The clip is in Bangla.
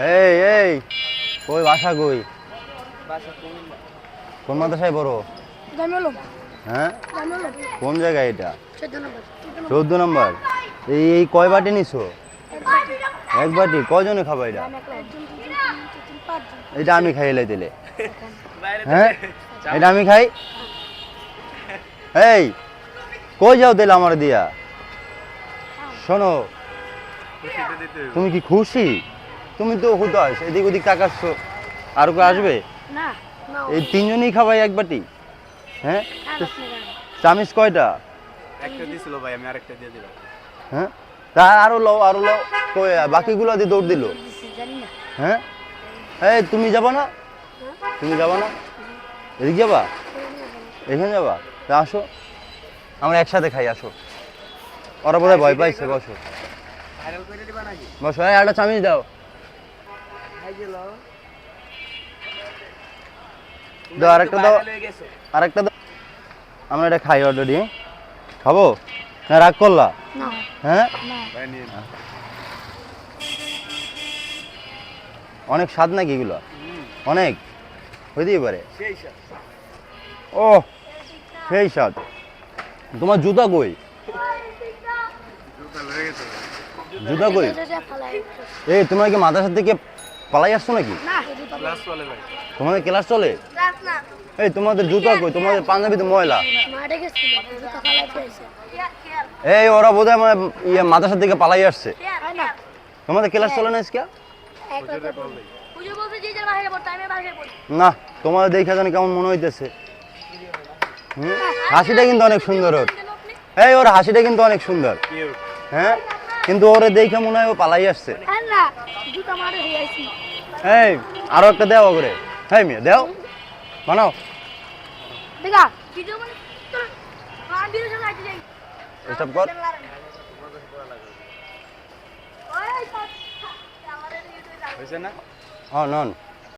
এই এই কই বাসা কই? বাসা কোন মাদ্রাসায় পড়ো? হ্যাঁ, কোন জায়গায় এটা? 14 নম্বর। এই কয় বাটি নিছো? এক বাটি। কয়জনে খাবা এটা? এটা আমি খাইলে দিলে। হ্যাঁ, এটা আমি খাই। এই কই যাও দিলে আমার দিয়া? শোনো, তুমি কি খুশি? তুমি তো হুদাস এদিক ওদিক তাকাচ্ছ, আর কেউ আসবে? এই তিনজনই খাবাই এক বাটি? হ্যাঁ, চামিচ কয়টা? একটা দিছিল ভাই, আমি আরেকটা দিয়ে দিলাম। হ্যাঁ, তা আরো লও আরো লও। কই বাকিগুলো দিয়ে দৌড় দিল? হ্যাঁ, এই তুমি যাবা না? তুমি যাবা না? এদিক যাবা? এখানে যাবা? তা আসো, আমরা একসাথে খাই, আসো। ওরা বোধহয় ভয় পাইছে। বসো ভাইরাল করে দিবা নাকি? বসো। এই একটা চামিচ দাও, খাই দিল। দাও আরেকটা দাও, আরেকটা দাও। আমরা এটা খাই অলরেডি। খাবো না? রাগ করলা? হ্যাঁ, ভাই নিয়ে নাও। অনেক স্বাদ নাকি এগুলো? অনেক হইতেই পারে। সেই স্বাদ। ও সেই স্বাদ। তোমার জুতা কই? জুতা লয়ে গেছে। জুতা কই? এই তোমরা কি মাদ্রাসা থেকে পালাই আসছো নাকি? ক্লাস চলে ভাই। তোমাদের ক্লাস চলে? এই তোমাদের জুতা কই? তোমাদের পাঞ্জাবিতে ময়লা। এই ওরা বোধহয় মানে মাদ্রাসা থেকে পালাই আসছে। তোমাদের ক্লাস চলে না আজকে? না, তোমাদের দেখে জানি কেমন মনে হইতেছে। হাসিটা কিন্তু অনেক সুন্দর ওর। এই ওর হাসিটা কিন্তু অনেক সুন্দর। হ্যাঁ, কিন্তু ওরে দেখে মনে হয় ও পালাই আসছে। এই আরো একটা দেও করে। হ্যাঁ মিয়া দেও, বানাও। স্টপ কর। হইছে না? হ্যাঁ নন।